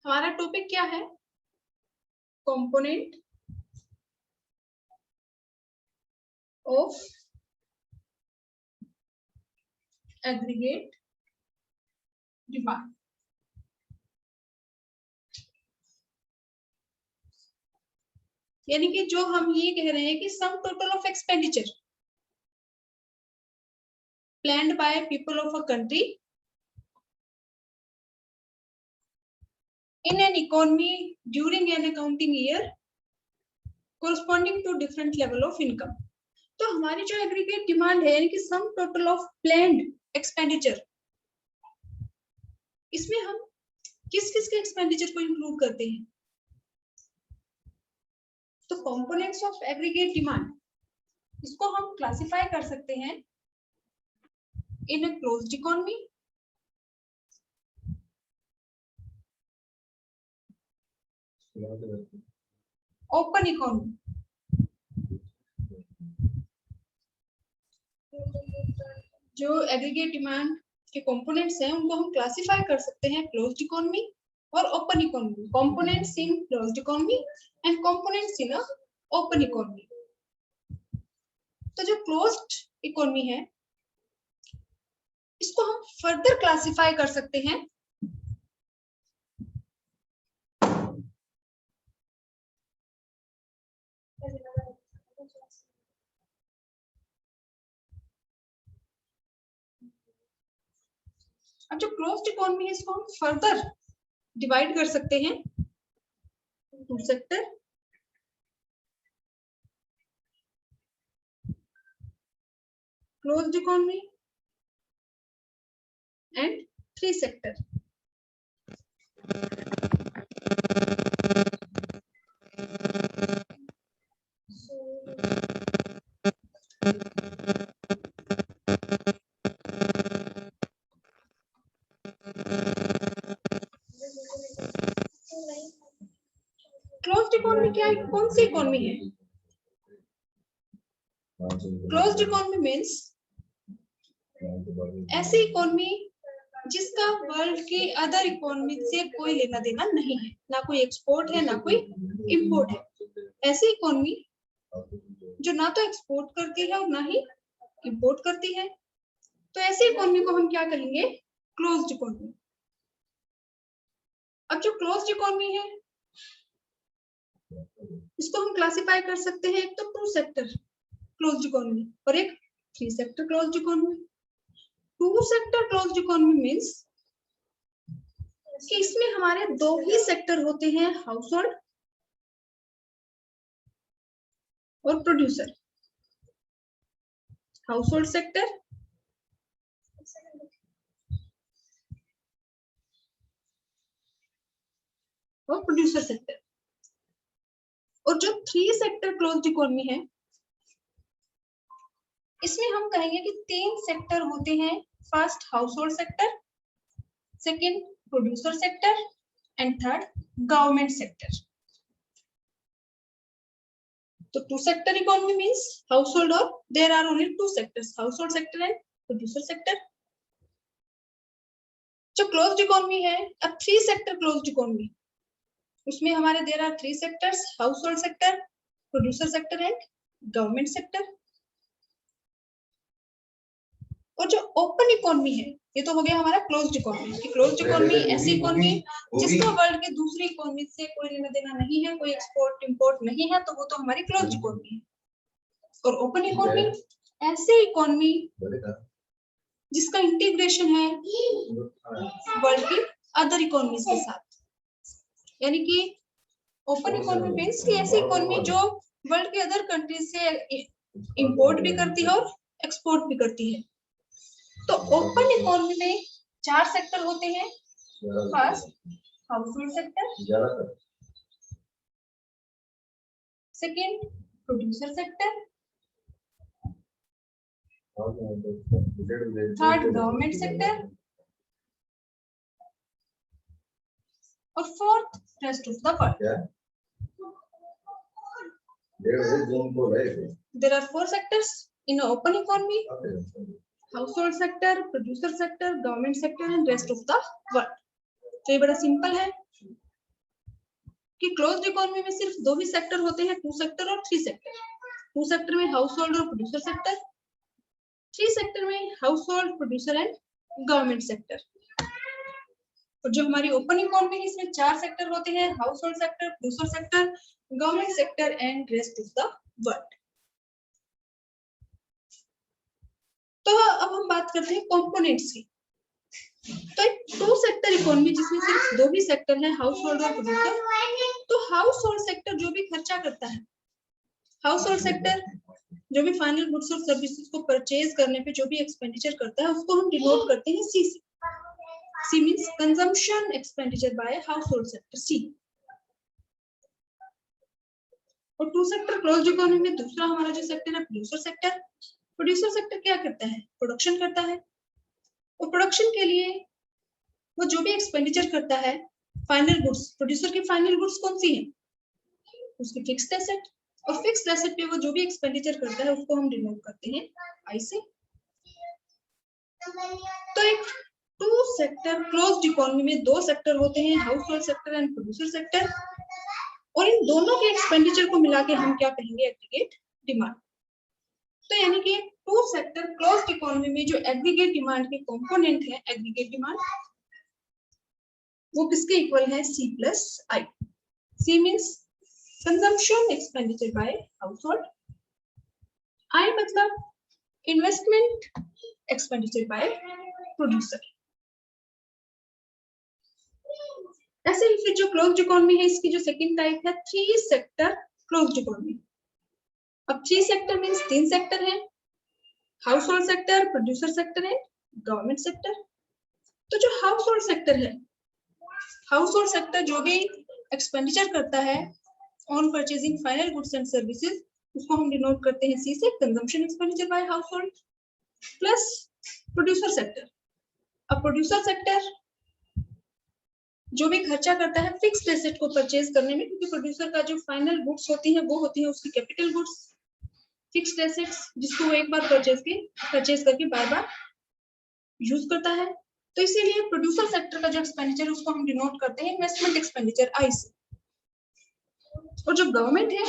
हमारा टॉपिक क्या है? Component of aggregate demand. यानी कि जो हम ये कह रहे हैं कि sum total of expenditure planned by people of a country in an economy during an accounting year corresponding to different level of income। तो हमारी जो एग्रीगेट डिमांड है यानी कि sum total of planned expenditure, इसमें हम किस किस के एक्सपेंडिचर को इंक्लूड करते हैं? तो कंपोनेंट्स ऑफ एग्रीगेट डिमांड, इसको हम क्लासिफाई कर सकते हैं in a closed economy, open economy. जो एग्रीगेट डिमांड के कंपोनेंट्स हैं उनको हम क्लासिफाई कर सकते हैं क्लोज्ड इकोनॉमी और open economy. Components in closed economy and components in open economy. तो जो क्लोज्ड इकोनॉमी है इसको हम फर्दर क्लासिफाई कर सकते हैं अब जो क्लोज्ड इकोनॉमी है इसको हम फर्दर डिवाइड कर सकते हैं two sector, closed economy and three sector. Closed economy क्या है? कौन सी इकोनॉमी है? क्लोज्ड इकोनॉमी मीन्स ऐसी इकोनॉमी जिसका वर्ल्ड के अदर इकोनॉमी से कोई लेना देना नहीं है, ना कोई एक्सपोर्ट है ना कोई इंपोर्ट है। ऐसी इकोनॉमी जो ना तो एक्सपोर्ट करती है और ना ही इंपोर्ट करती है, तो ऐसी इकोनॉमी को हम क्या कहेंगे? Closed economy. अब जो क्लोज्ड इकोनॉमी है इसको हम क्लासिफाई कर सकते हैं एक तो टू सेक्टर क्लोज्ड इकोनॉमी और एक three sector closed economy. Two sector closed economy means कि इसमें हमारे दो ही सेक्टर होते हैं, हाउस होल्ड और प्रोड्यूसर। हाउस होल्ड सेक्टर और प्रोड्यूसर सेक्टर। और जो थ्री सेक्टर क्लोज्ड इकोनॉमी है इसमें हम कहेंगे कि तीन सेक्टर होते हैं। First household sector, second producer sector and third government sector. तो two sector economy means household और there are only two sectors, household sector and producer sector. जो क्लोज्ड इकोनॉमी है अब three sector closed economy, उसमें हमारे there are three sectors, household sector, producer sector and government sector. और जो open economy है ये तो हो गया हमारा क्लोज्ड इकोनॉमी। कि क्लोज्ड इकोनॉमी ऐसी इकोनॉमी जिसका वर्ल्ड के दूसरी इकोनॉमी से कोई लेना देना नहीं है, कोई एक्सपोर्ट इंपोर्ट नहीं है, तो वो तो हमारी क्लोज्ड इकोनॉमी है। और ओपन इकोनॉमी ऐसी इकोनॉमी जिसका इंटीग्रेशन है वर्ल्ड की अदर इकोनॉमीज के साथ। यानी कि ओपन इकोनॉमी मींस कि ऐसी इकोनॉमी जो वर्ल्ड के अदर कंट्रीज से इंपोर्ट भी करती है और एक्सपोर्ट भी करती है। तो ओपन इकोनॉमी में चार सेक्टर होते हैं। First household sector, second producer sector, third government sector और fourth rest of the world. There are four sectors in open economy: household sector, producer sector, government sector and rest of the world। तो ये बड़ा simple है। कि closed economy में सिर्फ दो ही सेक्टर होते हैं, 2 सेक्टर और 3 सेक्टर। 2 सेक्टर में हाउस होल्ड और प्रोड्यूसर सेक्टर, 3 सेक्टर में house hold, producer and government sector. और जो हमारी ओपन इकोनॉमी है इसमें 4 सेक्टर होते हैं, household sector, producer sector, government sector and rest of the world. तो अब हम बात करते हैं कंपोनेंट्स की। तो एक 2 सेक्टर इकोनॉमी जिसमें सिर्फ दो ही सेक्टर है, हाउस होल्ड और प्रोड्यूसर। तो हाउस होल्ड सेक्टर जो भी खर्चा करता है, हाउस होल्ड सेक्टर जो भी फाइनल गुड्स और सर्विसेज को परचेज करने पे जो भी एक्सपेंडिचर करता है उसको हम डिनोट करते हैं सी से। C means consumption expenditure by household sector, C. और 2 सेक्टर क्लोज्ड इकोनॉमी में दूसरा हमारा जो सेक्टर है प्रोड्यूसर सेक्टर। प्रोड्यूसर सेक्टर क्या करता है? प्रोडक्शन करता है। और प्रोडक्शन के लिए वो जो भी एक्सपेंडिचर करता है, फाइनल गुड्स, प्रोड्यूसर की फाइनल गुड्स कौन सी है? उसकी फिक्स्ड एसेट। और फिक्स्ड एसेट पे वो जो भी एक्सपेंडिचर करता है उसको हम डिनोट करते हैं आई से। तो एक 2 सेक्टर क्लोज्ड इकोनॉमी में 2 सेक्टर होते हैं, household sector and producer sector. और इन दोनों के एक्सपेंडिचर को मिला के हम क्या कहेंगे? Aggregate demand. तो यानी कि 2 सेक्टर क्लोज्ड इकोनॉमी में जो एग्रीगेट डिमांड के कंपोनेंट है, एग्रीगेट डिमांड, वो किसके इक्वल है? C plus I। C means consumption expenditure by household, I मतलब इन्वेस्टमेंट एक्सपेंडिचर बाय प्रोड्यूसर। ऐसे ही फिर जो क्लोज्ड इकोनॉमी है इसकी जो सेकंड टाइप है 3 सेक्टर क्लोज्ड इकोनॉमी। अब 3 सेक्टर मींस 3 सेक्टर है, house hold sector, producer sector and government sector. तो जो हाउस होल्ड सेक्टर है, हाउस होल्ड सेक्टर जो भी एक्सपेंडिचर करता है on purchasing final goods and services उसको हम डिनोट करते हैं सी से, consumption expenditure by household. Plus producer sector. अब प्रोड्यूसर सेक्टर जो भी खर्चा करता है फिक्स्ड एसेट को परचेज करने में, क्योंकि प्रोड्यूसर का जो फाइनल गुड्स होती है वो होती है उसकी कैपिटल गुड्स, फिक्स्ड एसेट्स जिसको वो एक बार परचेज करके बार बार यूज करता है। तो इसीलिए प्रोड्यूसर सेक्टर का जो एक्सपेंडिचर उसको हम डिनोट करते हैं इन्वेस्टमेंट एक्सपेंडिचर आई से। और जो गवर्नमेंट है,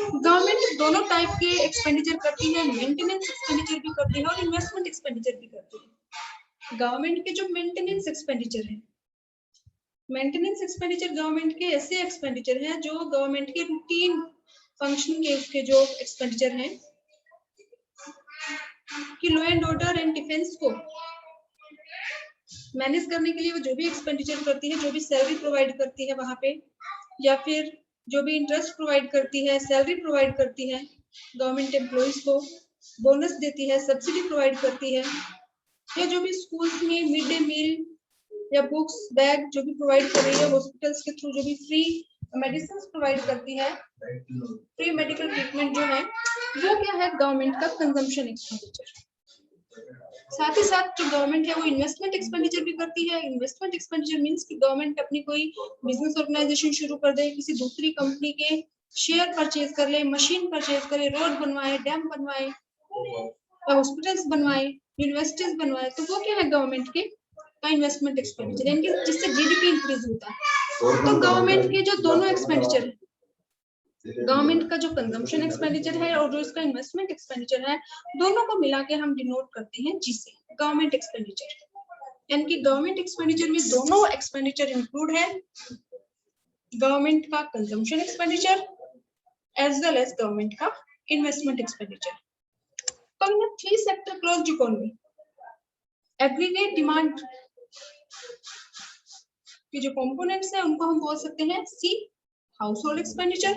गवर्नमेंट दोनों टाइप के एक्सपेंडिचर करती है, मेंटेनेंस एक्सपेंडिचर भी करती है और इन्वेस्टमेंट एक्सपेंडिचर भी करती है। गवर्नमेंट के जो मेंटेनेंस एक्सपेंडिचर है, मेंटेनेंस एक्सपेंडिचर गवर्नमेंट के ऐसे एक्सपेंडिचर हैं जो गवर्नमेंट के रूटीन फंक्शन के उसके जो एक्सपेंडिचर हैं कि law and order and defence को मैनेज करने के लिए वो जो भी एक्सपेंडिचर करती है, जो भी सैलरी प्रोवाइड करती है वहां पे, या फिर जो भी इंटरेस्ट प्रोवाइड करती है, सैलरी प्रोवाइड करती है, गवर्नमेंट एम्प्लॉइज को बोनस देती है, सब्सिडी प्रोवाइड करती है, या जो भी स्कूल्स में मिड डे मील या बुक्स बैग जो भी प्रोवाइड कर रही है, हॉस्पिटल्स के थ्रू जो भी फ्री मेडिसिन प्रोवाइड करती है, फ्री मेडिकल ट्रीटमेंट जो है, वो क्या है? गवर्नमेंट का कंजम्पशन एक्सपेंडिचर। साथ ही साथ जो गवर्नमेंट है वो इन्वेस्टमेंट एक्सपेंडिचर भी करती है। इन्वेस्टमेंट एक्सपेंडिचर मींस कि गवर्नमेंट अपनी कोई बिजनेस ऑर्गेनाइजेशन शुरू कर दे, किसी दूसरी कंपनी के शेयर परचेज कर ले, मशीन परचेज करे, रोड बनवाए, डैम बनवाए, हॉस्पिटल्स बनवाए, यूनिवर्सिटीज बनवाए, तो वो क्या है? गवर्नमेंट के का इन्वेस्टमेंट एक्सपेंडिचर, यानी कि जिससे जीडीपी इंक्रीज होता है। तो गवर्नमेंट के जो दोनों एक्सपेंडिचर है, गवर्नमेंट का जो कंजम्पशन एक्सपेंडिचर है और जो इसका इन्वेस्टमेंट एक्सपेंडिचर है, दोनों को मिला के हम डिनोट करते हैं जी से, गवर्नमेंट एक्सपेंडिचर। यानी कि गवर्नमेंट एक्सपेंडिचर में दोनों एक्सपेंडिचर इंक्लूड है, गवर्नमेंट का consumption expenditure as well as government का इन्वेस्टमेंट एक्सपेंडिचर। तो हमने 3 sector closed economy, aggregate demand के जो कंपोनेंट्स हैं उनको हम बोल सकते हैं C household expenditure,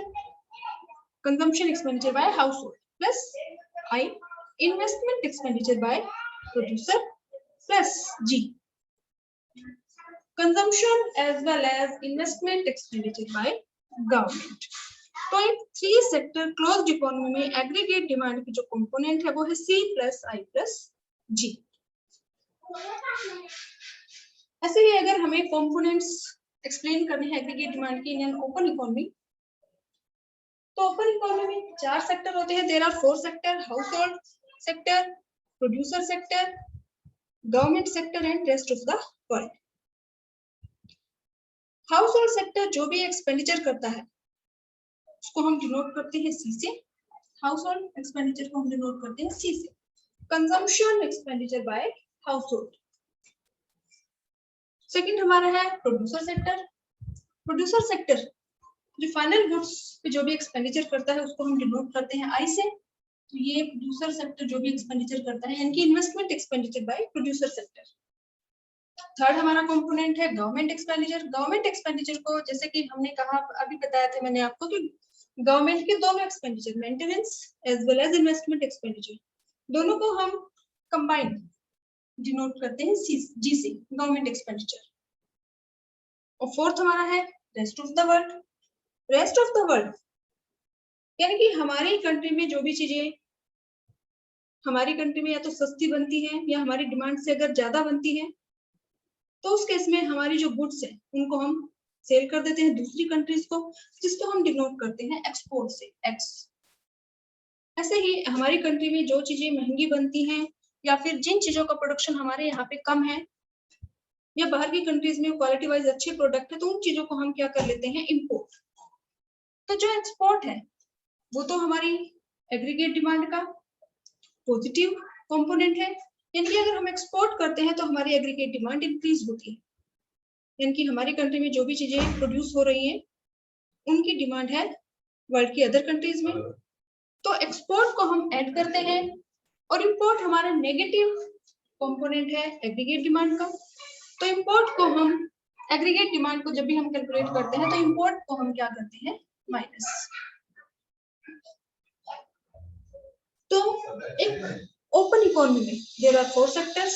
consumption expenditure by household, plus I investment expenditure by producer, plus G consumption as well as investment expenditure by government. तो इन 3 सेक्टर क्लोज्ड इकोनॉमी में एग्रीगेट डिमांड की जो कंपोनेंट है वो है C plus I plus G। ऐसे ही अगर हमें कंपोनेंट्स एक्सप्लेन करने हैं एग्रीगेट डिमांड की इन ओपन इकोनॉमी, तो ओपन इकोनॉमी में 4 सेक्टर होते हैं। There are 4 sector, household sector, producer sector, government sector and rest of the world. Household sector जो भी एक्सपेंडिचर करता है उसको हम डिनोट करते हैं सी से। हाउस होल्ड एक्सपेंडिचर को हम डिनोट करते हैं सी से। Consumption expenditure by house hold. Second हमारा है प्रोड्यूसर सेक्टर। प्रोड्यूसर सेक्टर जो फाइनल गुड्स पे जो भी एक्सपेंडिचर करता है उसको हम डिनोट करते हैं आई से। तो ये प्रोड्यूसर सेक्टर जो भी एक्सपेंडिचर करता है यानी कि investment expenditure by producer sector. Third हमारा कंपोनेंट है गवर्नमेंट एक्सपेंडिचर। गवर्नमेंट एक्सपेंडिचर को जैसे कि हमने कहा, अभी बताया था मैंने आपको कि गवर्नमेंट के दोनों expenditure, maintenance as well as investment expenditure, दोनों को हम कंबाइन डिनोट करते हैं जी से, गवर्नमेंट एक्सपेंडिचर। और फोर्थ हमारा है rest of the world. Rest of the world यानी कि हमारी कंट्री में जो भी चीजें हमारी कंट्री में या तो सस्ती बनती है या हमारी डिमांड से अगर ज्यादा बनती है तो उस केस में हमारी जो गुड्स है उनको हम सेल कर देते हैं दूसरी कंट्रीज को, जिसको हम डिनोट करते हैं एक्सपोर्ट से, एक्स। ऐसे ही हमारी कंट्री में जो चीजें महंगी बनती हैं या फिर जिन चीजों का प्रोडक्शन हमारे यहाँ पे कम है या बाहर की कंट्रीज में क्वालिटी वाइज अच्छे प्रोडक्ट है तो उन चीजों को हम क्या कर लेते हैं, इम्पोर्ट। तो जो एक्सपोर्ट है वो तो हमारी एग्रीगेट डिमांड का पॉजिटिव कंपोनेंट है, यानी कि अगर हम एक्सपोर्ट करते हैं तो हमारी एग्रीगेट डिमांड इंक्रीज होती है, यानी कि हमारी कंट्री में जो भी चीजें प्रोड्यूस हो रही हैं उनकी डिमांड है वर्ल्ड की अदर कंट्रीज में, तो एक्सपोर्ट को हम ऐड करते हैं। और इंपोर्ट हमारा नेगेटिव कंपोनेंट है एग्रीगेट डिमांड का, तो इंपोर्ट को हम एग्रीगेट डिमांड को जब भी हम कैलकुलेट करते हैं तो इंपोर्ट को हम क्या करते हैं, माइनस। तो एक ओपन इकोनॉमी में there are 4 sectors,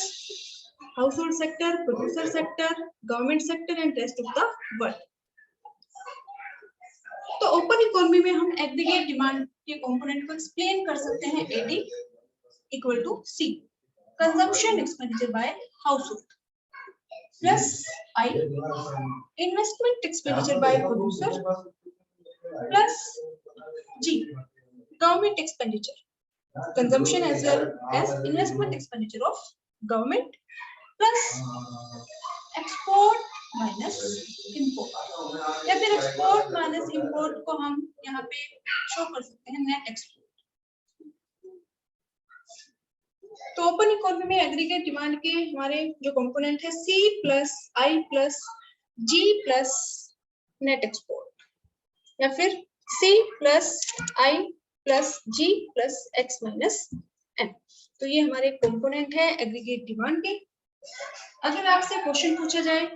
household sector, producer sector, government sector and rest of the world. तो ओपन इकोनॉमी में हम एग्रीगेट डिमांड के कंपोनेंट को एक्सप्लेन कर सकते हैं AD equal to C, consumption expenditure by household, plus I investment expenditure by producer, plus G government expenditure, consumption as well as investment expenditure of government, plus export minus import, या फिर export minus import को हम यहाँ पे show कर सकते हैं net export. तो ओपन इकोनॉमी में एग्रीगेट डिमांड के हमारे जो कंपोनेंट है सी plus I plus G plus net export, या फिर सी plus I plus G plus x minus N. तो ये हमारे कंपोनेंट है एग्रीगेट डिमांड के। अगर आपसे क्वेश्चन पूछा जाए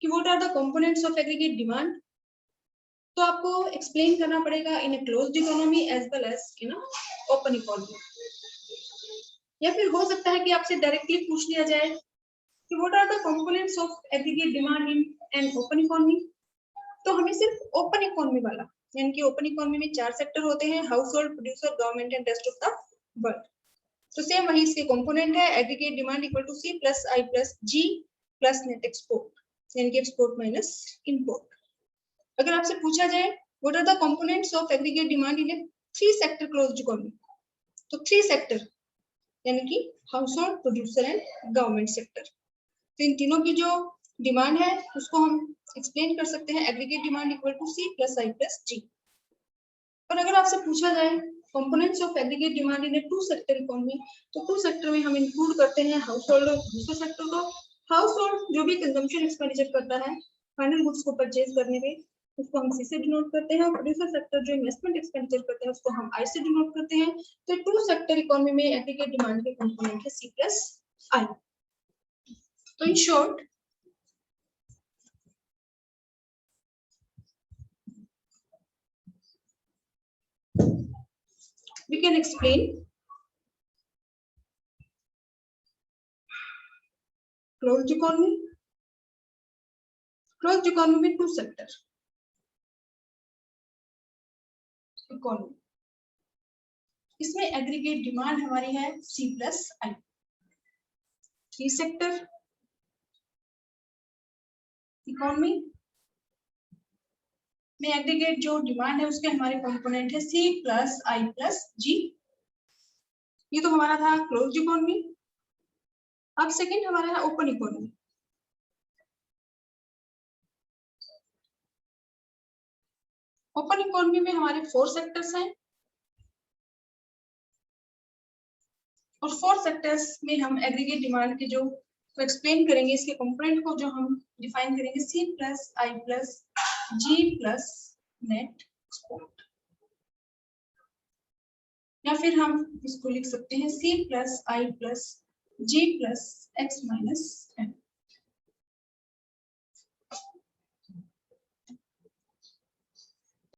कि what are the components of aggregate demand, तो आपको एक्सप्लेन करना पड़ेगा in a closed economy as well as in open economy. या फिर हो सकता है कि आपसे डायरेक्टली पूछ लिया जाए कि what are the components of aggregate demand in an open economy, तो हमें सिर्फ ओपन इकोनॉमी वाला, यानी कि ओपन इकोनॉमी में 4 सेक्टर होते हैं, household, producer, government and rest of the world. तो सेम वही इसके कंपोनेंट है aggregate demand equal to C plus I plus G plus net export, यानी कि एक्सपोर्ट माइनस इंपोर्ट। अगर आपसे पूछा जाए what are the components of aggregate demand in a 3 sector closed economy, तो 3 सेक्टर यानी कि household, producer and government sector, तो इन तीनों की जो डिमांड है उसको हम एक्सप्लेन कर सकते हैं aggregate demand equal to C plus I plus G. और अगर आपसे पूछा जाए components of aggregate demand in a 2 sector economy, तो 2 सेक्टर में हम इंक्लूड करते हैं हाउस होल्ड और प्रोड्यूसर सेक्टर को। हाउस होल्ड जो भी कंजम्पशन एक्सपेंडिचर करता है फाइनल गुड्स को परचेज करने में, उसको हम सी से डिनोट करते हैं, और प्रोड्यूसर सेक्टर जो इन्वेस्टमेंट एक्सपेंडिचर करते हैं उसको हम आई से डिनोट करते हैं। तो 2 सेक्टर इकोनॉमी में एग्रीगेट डिमांड के कंपोनेंट है सी प्लस आई। तो in short we can explain closed economy में 2 सेक्टर इकोनॉमी, इसमें एग्रीगेट डिमांड हमारी है सी प्लस आई। 3 सेक्टर इकोनॉमी में एग्रीगेट जो डिमांड है उसके हमारे कंपोनेंट है सी प्लस आई प्लस जी। ये तो हमारा था क्लोज्ड इकोनॉमी। अब सेकंड हमारा है ओपन इकोनॉमी। ओपन इकोनॉमी में हमारे 4 सेक्टर्स हैं और 4 सेक्टर्स में हम एग्रीगेट डिमांड के जो एक्सप्लेन करेंगे, इसके कंपोनेंट को जो हम डिफाइन करेंगे C plus I plus G plus net export, या फिर हम इसको लिख सकते हैं C plus I plus G plus X minus M।